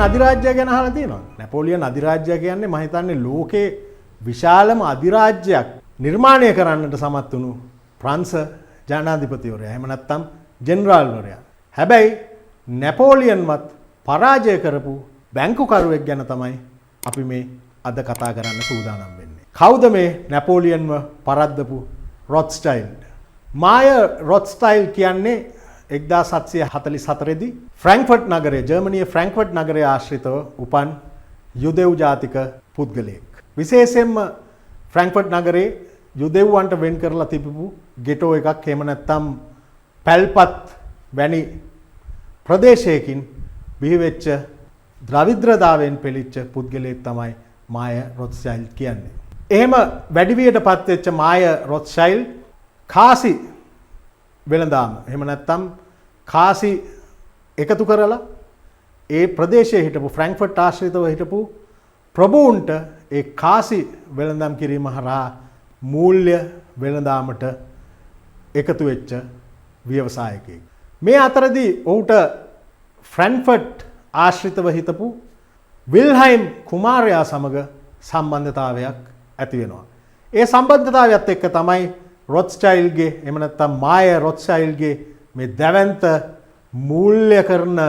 අධිරාජ්‍යය ගැන අහලා තියෙනවා. නැපෝලියන් අධිරාජ්‍යය කියන්නේ මම හිතන්නේ ලෝකේ විශාලම අධිරාජ්‍යයක් නිර්මාණය කරන්නට සමත් වුණු ප්‍රංශ ජනාධිපතිවරයා. එහෙම නැත්නම් ජෙනරාල්වරයා. හැබැයි නැපෝලියන්වත් පරාජය කරපු බැංකුකරුවෙක් ගැන තමයි අපි මේ අද කතා කරන්න සූදානම් වෙන්නේ. කවුද මේ නැපෝලියන්ව පරද්දපු රොත්ස්ටයිල්ඩ්? මාය රොත්ස්ටයිල්ඩ් කියන්නේ 1744 දී ෆ්‍රැන්ක්ෆර්ට් නගරයේ ජර්මනියේ ෆ්‍රැන්ක්ෆර්ට් නගරයේ ආශ්‍රිතව උපන් යුදෙව් ජාතික පුද්ගලයෙක්. විශේෂයෙන්ම ෆ්‍රැන්ක්ෆර්ට් නගරේ යුදෙව්වන්ට වෙන් කරලා තිබපු ගෙටෝ එකක් එහෙම නැත්නම් පැල්පත් වැනි ප්‍රදේශයකින් බිහිවෙච්ච ද්‍රවිද්‍රතාවෙන් පෙළිච්ච පුද්ගලයෙක් තමයි මාය රොත්ස්ටයිල්ඩ් කියන්නේ. එහෙම වැඩිවියටපත් වෙච්ච මාය රොත්ස්ටයිල්ඩ් කාසි වෙළඳාම එහෙම නැත්නම් කාසි එකතු කරලා ඒ ප්‍රදේශයේ හිටපු ෆ්‍රැන්ක්ෆර්ට් ආශ්‍රිතව හිටපු ප්‍රභූන්ට ඒ කාසි වෙළඳාම් කිරීම හරහා මූල්‍ය වෙළඳාමට එකතු වෙච්ච ව්‍යවසායකයෙක්. මේ අතරදී ඔහුට ෆ්‍රැන්ක්ෆර්ට් ආශ්‍රිතව හිටපු විල්හයිම් කුමාරයා සමග සම්බන්ධතාවයක් ඇති වෙනවා. ඒ සම්බන්ධතාවයත් එක්ක තමයි රොත්ස්ටයිල්ඩ්ගේ එහෙම නැත්නම් මාය රොත්ස්ටයිල්ඩ්ගේ මේ දැවැන්ත මූල්‍ය කරන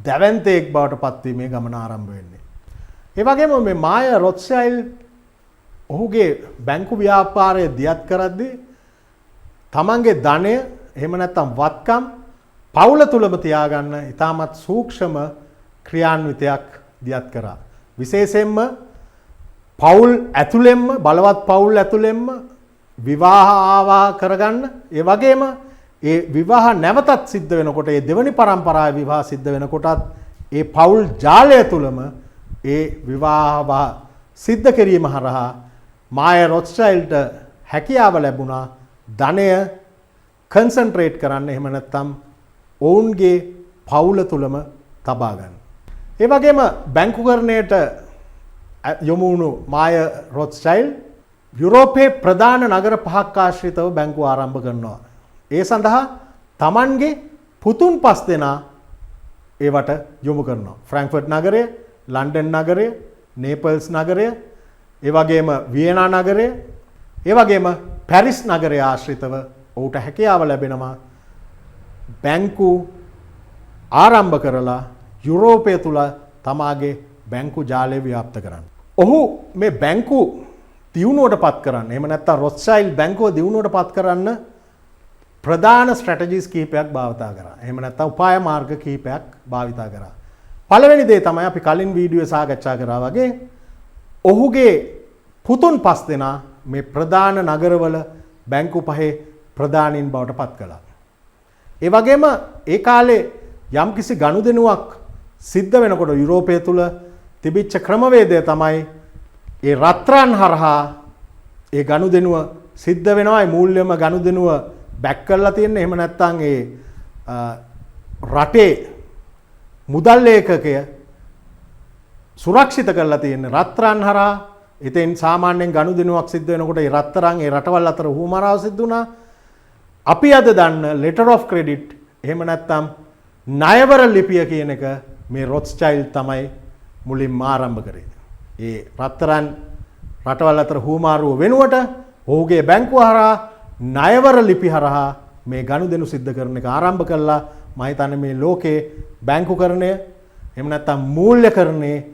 දැවැන්තයෙක් බවට පත්වීමේ ගමන ආරම්භ වෙන්නේ. ඒ වගේම මේ මාය රොත්ස්ටයිල්ඩ් ඔහුගේ බැංකු ව්‍යාපාරය දියත් කරද්දී තමන්ගේ ධනය එහෙම නැත්නම් වත්කම් පවුල තුලම තියාගන්න ඉතාමත් සූක්ෂම ක්‍රියාන්විතයක් දියත් කරා. විශේෂයෙන්ම පවුල් ඇතුළෙන්ම බලවත් පවුල් ඇතුළෙන්ම විවාහ ආවා කරගන්න, ඒ වගේම ඒ විවාහ නැවතත් සිද්ධ වෙනකොට ඒ දෙවනි පරම්පරාවේ විවාහ සිද්ධ වෙනකොටත් ඒ පවුල් ජාලය තුලම ඒ විවාහ සිද්ධ කිරීම හරහා මාය රොත්ස්ටයිල්ඩ්ට හැකියාව ලැබුණා ධනය කන්සන්ට්‍රේට් කරන්න, එහෙම නැත්නම් ඔවුන්ගේ පවුල තුලම තබා ගන්න. ඒ වගේම බැංකුකරණයට යොමු වුණු මාය රොත්ස්ටයිල්ඩ් යුරෝපයේ ප්‍රධාන නගර 5ක් ආශ්‍රිතව බැංකුව ආරම්භ කරනවා. ඒ සඳහා තමන්ගේ පුතුන් 5 දෙනා ඒවට යොමු කරනවා. ෆ්‍රැන්ක්ෆර්ට් නගරය, ලන්ඩන් නගරය, නේපල්ස් නගරය, ඒ වගේම වියනා නගරය, ඒ වගේම පැරිස් නගරය ආශ්‍රිතව ඔහුට හැකියාව ලැබෙනවා බැංකු ආරම්භ කරලා යුරෝපය තුල තමාගේ බැංකු ජාලය ව්‍යාප්ත කරන්න. ඔහු මේ බැංකු දියුණුවට පත් කරන්න, එහෙම නැත්නම් රොත්ස්ටයිල්ඩ් බැංකුව දියුණුවට පත් කරන්න ප්‍රධාන ස්ට්‍රැටජිස් කිහිපයක් භාවිතා කරා. එහෙම නැත්නම් උපාය මාර්ග කිහිපයක් භාවිතා කරා. පළවෙනි දේ තමයි අපි කලින් වීඩියෝවේ සාකච්ඡා කරා වගේ ඔහුගේ පුතුන් 5 දෙනා මේ ප්‍රධාන නගරවල බැංකු පහේ ප්‍රධානීන් බවට පත් කළා. ඒ වගේම ඒ කාලේ යම්කිසි ගනුදෙනුවක් සිද්ධ වෙනකොට යුරෝපය තුල තිබිච්ච ක්‍රමවේදය තමයි ඒ රත්රන් හරහා ඒ ගනුදෙනුව සිද්ධ වෙනවා. ඒ මූල්‍යම ගනුදෙනුව බැක් කරලා තියෙන. එහෙම නැත්නම් ඒ රටේ මුදල් ඒකකය සුරක්ෂිත කරලා තියෙන රත්රන් හරහා. ඉතින් සාමාන්‍යයෙන් ගනුදෙනුවක් සිද්ධ වෙනකොට ඒ රත්තරන් ඒ රටවල් අතර හුවමාරාව සිද්ධ වුණා. අපි අද දන්න letter of credit එහෙම නැත්නම් ණයවර ලිපිය කියන එක මේ රොත්ස්ටයිල්ඩ් තමයි මුලින්ම ආරම්භ කරේ. ඒ රත්තරන් රටවල් අතර හුවමාරුව වෙනුවට ඔහුගේ බැංකුව හරහා ණයවර ලිපි හරහා මේ ගනුදෙනු සිද්ධ කරන එක ආරම්භ කළා. මම හිතන්නේ මේ ලෝකේ බැංකුකරණය එහෙම නැත්නම් මූල්‍යකරණයේ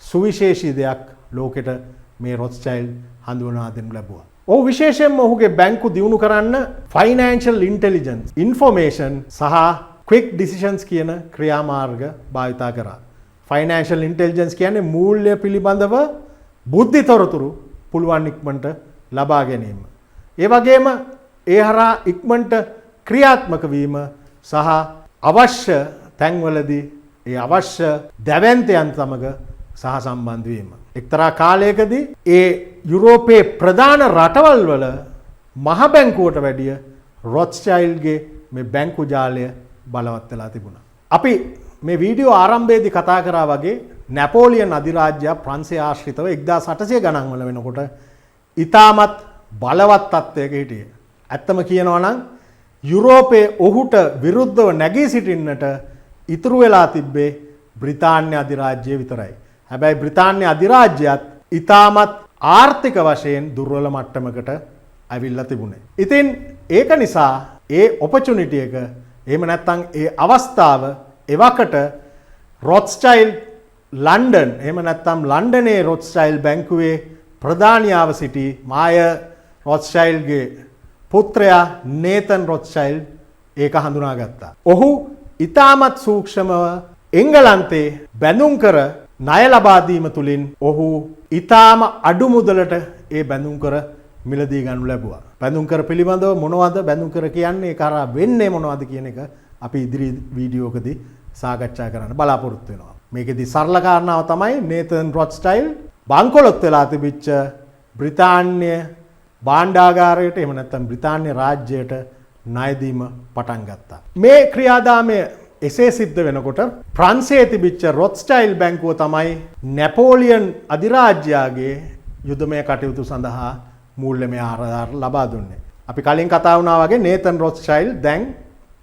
සුවිශේෂී දෙයක් ලෝකෙට මේ රොත්ස්ටයිල්ඩ් හඳුන්වා දෙන්න ලැබුවා. ඔහු විශේෂයෙන්ම ඔහුගේ බැංකු දියුණු කරන්න ෆයිනෑන්ෂල් ඉන්ටෙලිජන්ස්, ඉන්ෆෝමේෂන් සහ ක්වික් ඩිසිෂන්ස් කියන ක්‍රියාමාර්ග භාවිතා කරා. ෆයිනෑන්ෂල් ඉන්ටෙලිජන්ස් කියන්නේ මූල්‍ය පිළිබඳව බුද්ධි තොරතුරු පුළුවන් ඉක්මනට ලබා ගැනීම. ඒ වගේම ඒ හරහා ඉක්මනට ක්‍රියාත්මක වීම සහ අවශ්‍ය තැන්වලදී ඒ අවශ්‍ය දැවැන්තයන් සමග සහ සම්බන්ධ වීම. එක්තරා කාලයකදී ඒ යුරෝපයේ ප්‍රධාන රටවල් වල මහ බැංකුවට වැඩිය රොත්ස්ටයිල්ඩ්ගේ මේ බැංකු ජාලය බලවත් වෙලා තිබුණා. අපි මේ වීඩියෝ ආරම්භයේදී කතා කරා වගේ නැපෝලියන් අධිරාජ්‍යය ප්‍රංශය ආශ්‍රිතව 1800 ගණන් වල වෙනකොට ඉතාමත් බලවත් තත්ත්වයක හිටියේ. ඇත්තම කියනවා නම් යුරෝපයේ ඔහුට විරුද්ධව නැගී සිටින්නට ඉතුරු වෙලා තිබ්බේ බ්‍රිතාන්‍ය අධිරාජ්‍යය විතරයි. හැබැයි බ්‍රිතාන්‍ය අධිරාජ්‍යයත් ඉතාමත් ආර්ථික වශයෙන් දුර්වල මට්ටමකට ඇවිල්ලා තිබුණේ. ඉතින් ඒක නිසා ඒ ඔපචුනිටි එක එහෙම නැත්නම් ඒ අවස්ථාව එවකට රොත්ස්චයිල්ඩ් ලන්ඩන් එහෙම නැත්නම් ලන්ඩනයේ රොත්ස්චයිල්ඩ් බැංකුවේ ප්‍රධානියාව සිටි මාය රොත්ස්චයිල්ඩ්ගේ පුත්‍රයා නේතන් රොත්ස්චයිල්ඩ් ඒක හඳුනාගත්තා. ඔහු ඉතාමත් සූක්ෂමව එංගලන්තේ බැඳුම් කර ණය ලබා දීම තුලින් ඔහු ඉතාම අඩු මුදලට ඒ බැඳුම් කර මිලදී ගනු ලැබුවා. බැඳුම් කර පිළිබඳව මොනවද බැඳුම් කර කියන්නේ කරා වෙන්නේ මොනවද කියන එක අපි ඉදිරි වීඩියෝකදී සාකච්ඡා කරන්න බලාපොරොත්තු වෙනවා. මේකෙදි සරල කාරණාව තමයි නේතන් රොත්ස්චයිල්ඩ් බංකොලොත් වෙලා තිබිච්ච බ්‍රිතාන්‍ය භාණ්ඩාගාරයට එහෙම නැත්නම් බ්‍රිතාන්‍ය රාජ්‍යයට ණය දීම පටන් ගත්තා. මේ ක්‍රියාදාමය එසේ සිද්ධ වෙනකොට ප්‍රංශයේ තිබිච්ච රොත්ස්චයිල්ඩ් බැංකුව තමයි නැපෝලියන් අධිරාජ්‍යයාගේ යුදමය කටයුතු සඳහා මූල්‍යමය ආධාර ලබා දුන්නේ. අපි කලින් කතා වුණා වගේ නේතන් රොත්ස්චයිල්ඩ් දැන්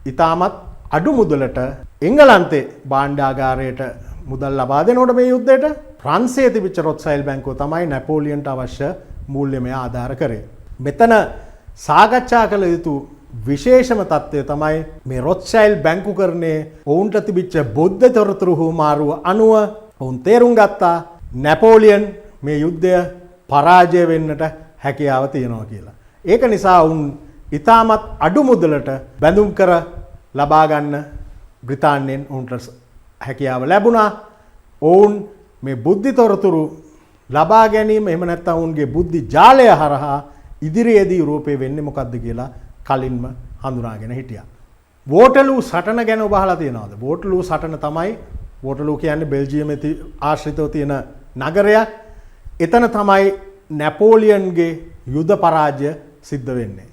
ඉතාමත් අඩු මුදලට එංගලන්තේ භාණ්ඩාගාරයට මුදල් ලබා දෙනකොට මේ යුද්ධයට ප්‍රංශයේ තිබිච්ච රොත්ස්චයිල්ඩ් බැංකුව තමයි නැපෝලියන්ට අවශ්‍ය මූල්‍යමය ආධාර කරේ. මෙතන සාකච්ඡා කළ යුතු විශේෂම තත්ත්වය තමයි මේ රොත්ස්චයිල්ඩ් බැංකුකරණයේ ඔවුන්ට තිබිච්ච බොද්ධ තොරතුරු හුමාරුව අනුව ඔවුන් තේරුම් ගත්තා නැපෝලියන් මේ යුද්ධය පරාජය වෙන්නට හැකියාව තියෙනවා කියලා. ඒක නිසා ඔවුන් ඉතාමත් අඩු මුදලට බැඳුම් කර ලබා ගන්න බ්‍රිතාන්‍යයෙන් ඔවුන්ට හැකියාව ලැබුණා. ඔවුන් මේ බුද්ධි තොරතුරු ලබා ගැනීම එහෙම නැත්නම් ඔවුන්ගේ බුද්ධි ජාලය හරහා ඉදිරියේදී යුරෝපයේ වෙන්නේ මොකද්ද කියලා කලින්ම හඳුනාගෙන හිටියා. වෝටලූ සටන ගැන ඔබ අහලා තියෙනවද? වෝටලූ සටන තමයි වෝටලූ කියන්නේ බෙල්ජියමේ ආශ්‍රිතව තියෙන නගරයක්. එතන තමයි නැපෝලියන්ගේ යුද පරාජය සිද්ධ වෙන්නේ.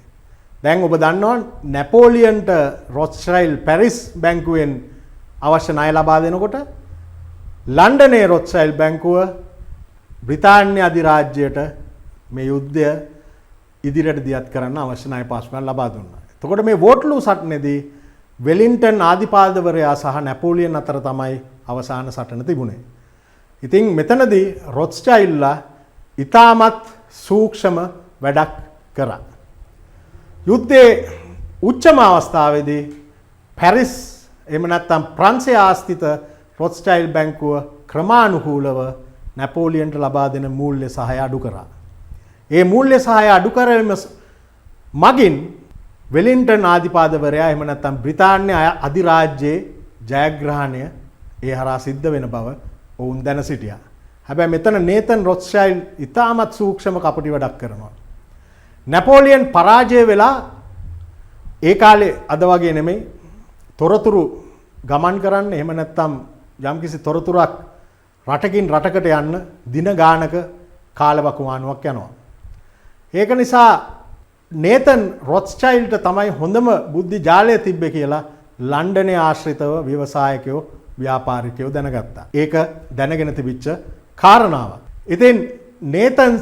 දැන් ඔබ දන්නවා නැපෝලියන්ට රොත්ස්චයිල්ඩ් පැරිස් බැංකුවෙන් අවශ්‍ය ණය ලබා දෙනකොට ලන්ඩනයේ රොත්ස්චයිල්ඩ් බැංකුව බ්‍රිතාන්‍ය අධිරාජ්‍යයට මේ යුද්ධය ඉදිරියට දියත් කරන්න අවශ්‍ය ණය පාසුකම් ලබා දුන්නා. එතකොට මේ වෝටලූ සටනේදී වෙලින්ටන් ආධිපාදවරයා සහ නැපෝලියන් අතර තමයි අවසාන සටන තිබුණේ. ඉතින් මෙතනදී රොත්ස්චයිල්ඩ්ලා ඉතාමත් සූක්ෂම වැඩක් කරා. යුද්ධයේ උච්චම අවස්ථාවේදී පැරිස් එහෙම නැත්නම් ප්‍රංශයේ ආස්තිත රොත්ස්චයිල්ඩ් බැංකුව ක්‍රමානුකූලව නැපෝලියන්ට ලබා දෙන මූල්‍ය සහාය අඩු කරා. ඒ මූල්‍ය සහාය අඩු කරවීම මගින් වෙලින්ටන් ආධිපාදවරයා එහෙම නැත්නම් බ්‍රිතාන්‍ය අධිරාජ්‍යයේ ජයග්‍රහණය ඒ හරහා සිද්ධ වෙන බව ඔවුන් දැන සිටියා. හැබැයි මෙතන නේතන් රොත්ස්චයිල්ඩ් ඉතාමත් සූක්ෂම කපටි වැඩක් කරනවා. නැපෝලියන් පරාජය වෙලා ඒ කාලේ අද වගේ නෙමෙයි තොරතුරු ගමන් කරන්න එහෙම නැත්නම් යම්කිසි තොරතුරක් රටකින් රටකට යන්න දින ගානක කාලවකවානුවක් යනවා. ඒක නිසා නේතන් රොත්ස්චයිල්ඩ්ට තමයි හොඳම බුද්ධි ජාලය තිබ්බේ කියලා ලන්ඩනයේ ආශ්‍රිතව ව්‍යවසායකයෝ ව්‍යාපාරිකයෝ දැනගත්තා. ඒක දැනගෙන තිබිච්ච කාරණාවක්. ඉතින් නේතන්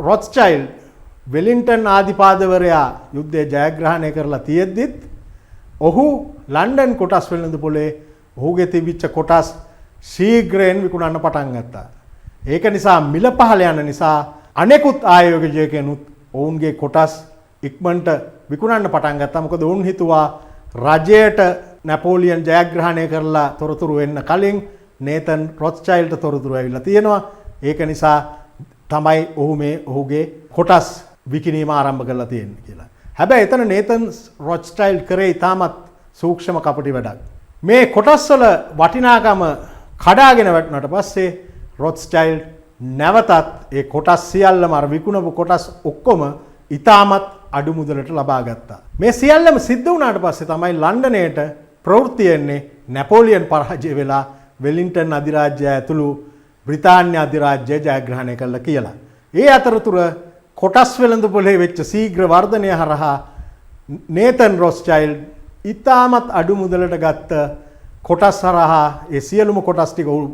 රොත්ස්චයිල්ඩ් වෙලින්ටන් ආධිපාදවරයා යුද්ධය ජයග්‍රහණය කරලා තියෙද්දිත් ඔහු ලන්ඩන් කොටස් වෙළඳපොලේ ඔහුගේ තිබිච්ච කොටස් ශීඝ්‍රයෙන් විකුණන්න පටන් ගත්තා. ඒක නිසා මිල පහළ යන නිසා අනෙකුත් ආයෝජකයනුත් ඔවුන්ගේ කොටස් ඉක්මනට විකුණන්න පටන් ගත්තා. මොකද ඔවුන් හිතුවා රජයට නැපෝලියන් ජයග්‍රහණය කරලා තොරතුරු වෙන්න කලින් නේතන් රොත්ස්චයිල්ඩ්ට තොරතුරු ඇවිල්ලා තියෙනවා. ඒක නිසා තමයි ඔහු මේ ඔහුගේ කොටස් විකිණීම ආරම්භ කරලා තියෙන්නේ කියලා. හැබැයි එතන නේතන් රොත්ස්චයිල්ඩ් කරේ ඉතාමත් සූක්ෂම කපටි වැඩක්. මේ කොටස් වල වටිනාකම කඩාගෙන වැටුණාට පස්සේ රොත්ස්චයිල්ඩ් නැවතත් ඒ කොටස් සියල්ලම අර විකුණපු කොටස් ඔක්කොම ඉතාමත් අඩු මුදලට ලබා ගත්තා. මේ සියල්ලම සිද්ධ වුණාට පස්සේ තමයි ලන්ඩනයට ප්‍රවෘත්ති එන්නේ නැපෝලියන් පරාජය වෙලා වෙලින්ටන් අධිරාජ්‍යය ඇතුළු බ්‍රිතාන්‍ය අධිරාජ්‍යය ජයග්‍රහණය කළා කියලා. ඒ අතරතුර කොටස් වෙළඳපොලේ වෙච්ච ශීඝ්‍ර වර්ධනය හරහා නේතන් රොත්ස්චයිල්ඩ් ඉතාමත් අඩු මුදලට ගත්ත කොටස් හරහා ඒ සියලුම කොටස් ටික ඔහු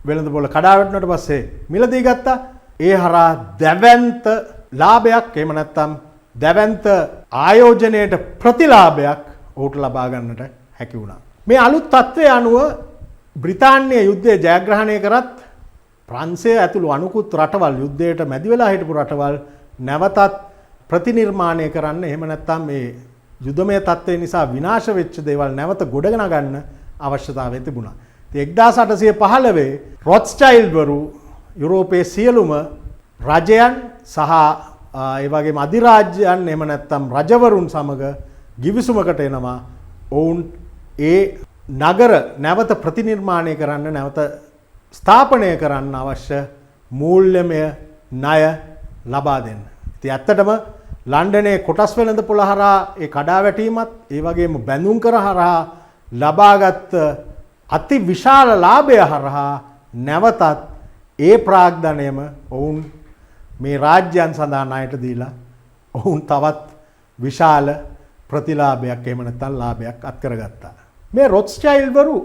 වෙළඳපොළ කඩා වැටුණාට පස්සේ මිලදී ගත්තා. ඒ හරහා දැවැන්ත ලාභයක් එහෙම නැත්නම් දැවැන්ත ආයෝජනයේට ප්‍රතිලාභයක් ඔහුට ලබා ගන්නට හැකි වුණා. මේ අලුත් තත්ත්වය අනුව බ්‍රිතාන්‍ය යුද්ධය ජයග්‍රහණය කරත් ප්‍රංශය ඇතුළු අනුකුත් රටවල් යුද්ධයට මැදි වෙලා හිටපු රටවල් නැවතත් ප්‍රතිනිර්මාණය කරන්න එහෙම නැත්නම් මේ යුද්ධමය තත්ත්වය නිසා විනාශ වෙච්ච දේවල් නැවත ගොඩගෙන ගන්න අවශ්‍යතාවය තිබුණා. ඉතින් 1815 රොත්ස්චයිල්ඩ්වරු යුරෝපයේ සියලුම රජයන් සහ ඒ වගේම අධිරාජ්‍යයන් එහෙම නැත්නම් රජවරුන් සමග ගිවිසුමකට එනවා. ඔවුන් ඒ නගර නැවත ප්‍රතිනිර්මාණය කරන්න නැවත ස්ථාපනය කරන්න අවශ්‍ය මූල්‍යමය ණය ලබා දෙන්න. ඉතින් ඇත්තටම ලන්ඩනයේ කොටස් වෙළඳපොළ හරහා ඒ කඩාවැටීමත් ඒ වගේම බැඳුම් කර හරහා ලබාගත් අති විශාල ලාභය හරහා නැවතත් ඒ ප්‍රාග්ධනයම ඔවුන් මේ රාජ්‍යයන් සඳහා ණයට දීලා ඔවුන් තවත් විශාල ප්‍රතිලාභයක් එහෙම නැත්නම් ලාභයක් අත් කරගත්තා. මේ රොත්ස්චයිල්ඩ්වරු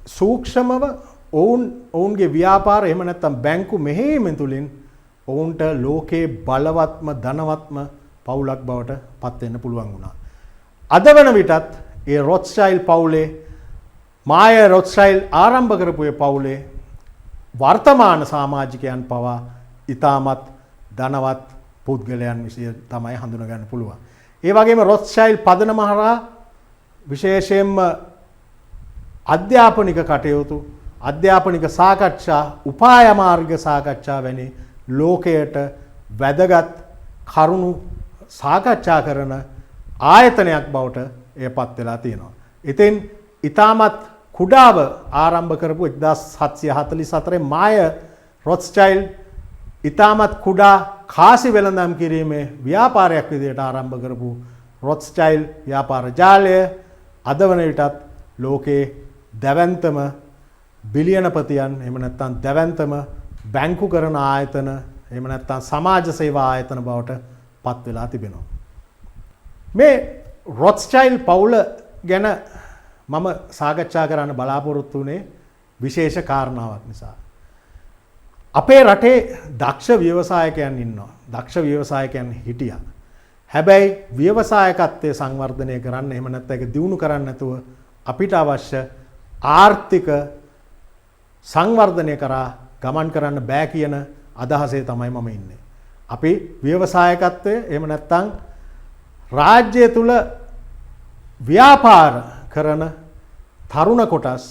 සූක්ෂමව ඔවුන්ගේ ව්‍යාපාර එහෙම නැත්නම් බැංකු මෙහෙයීම තුළින් ඔවුන්ට ලෝකේ බලවත්ම ධනවත්ම පවුලක් බවට පත් වෙන්න පුළුවන් වුණා. අද වන විටත් ඒ රොත්ස්චයිල්ඩ් පවුලේ මාය රොත්ස්චයිල්ඩ් ආරම්භ කරපු ඒ පවුලේ වර්තමාන සමාජිකයන් පවා ඉතාමත් ධනවත් පුද්ගලයන් විසින් තමයි හඳුනගන්න පුළුවන්. ඒ වගේම රොත්ස්චයිල්ඩ් පදනම හරහා විශේෂයෙන්ම අධ්‍යාපනික කටයුතු, අධ්‍යාපනික සාකච්ඡා, උපාය මාර්ග සාකච්ඡා වැනි ලෝකයට වැදගත් කරුණු සාකච්ඡා කරන ආයතනයක් බවට එය පත් වෙලා තියෙනවා. ඉතින් ඊටමත් කුඩාව ආරම්භ කරපු 1744 මාය රොත්ස්චයිල්ඩ් ඊටමත් කුඩා කාසි වෙළඳාම් කිරීමේ ව්‍යාපාරයක් විදිහට ආරම්භ කරපු රොත්ස්චයිල්ඩ් ව්‍යාපාර ජාලය අද වන විටත් ලෝකේ දැවැන්තම බිලියනපතියන් එහෙම නැත්නම් දැවැන්තම බැංකු කරන ආයතන එහෙම නැත්නම් සමාජ සේවා ආයතන බවට පත් වෙලා තිබෙනවා. මේ රොත්ස්චයිල්ඩ් පවුල ගැන මම සාකච්ඡා කරන්න බලාපොරොත්තු වුණේ විශේෂ කාරණාවක් නිසා. අපේ රටේ දක්ෂ ව්‍යවසායකයන් ඉන්නවා. දක්ෂ ව්‍යවසායකයන් හිටියා. හැබැයි ව්‍යවසායකත්වයේ සංවර්ධනය කරන්න එහෙම නැත්නම් ඒක දියුණු කරන්න නැතුව අපිට අවශ්‍ය ආර්ථික සංවර්ධනය කරා ගමන් කරන්න බෑ කියන අදහසේ තමයි මම ඉන්නේ. අපි ව්‍යවසායකත්වයේ එහෙම නැත්නම් රාජ්‍ය තුල ව්‍යාපාර කරන තරුණ කොටස්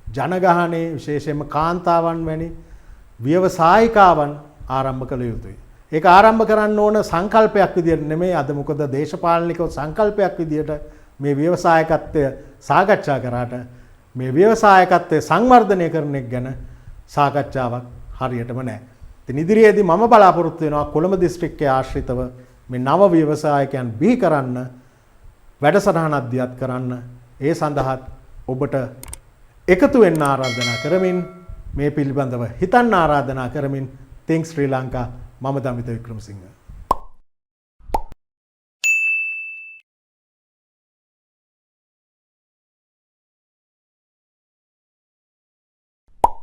ජනගහනයේ විශේෂයෙන්ම කාන්තාවන් වැනි ව්‍යවසායිකාවන් ආරම්භ කළ යුතුයි. ඒක ආරම්භ කරන්න ඕන සංකල්පයක් විදියට නෙමෙයි අද මොකද දේශපාලනිකව සංකල්පයක් විදියට මේ ව්‍යවසායකත්වය සාකච්ඡා කරාට මේ ව්‍යවසායකත්වයේ සංවර්ධනය කරන එක ගැන සාකච්ඡාවක් හරියටම නැහැ. ඉතින් ඉදිරියේදී මම බලාපොරොත්තු වෙනවා කොළඹ දිස්ත්‍රික්කයේ ආශ්‍රිතව මේ නව ව්‍යවසායකයන් බිහි කරන්න වැඩසටහනක් දියත් කරන්න ඒ සඳහා ඔබට එකතු වෙන්න ආරාධනා කරමින් මේ පිළිබඳව හිතන්න ආරාධනා කරමින් Think Sri Lanka මම දමිත වික්‍රමසිංහ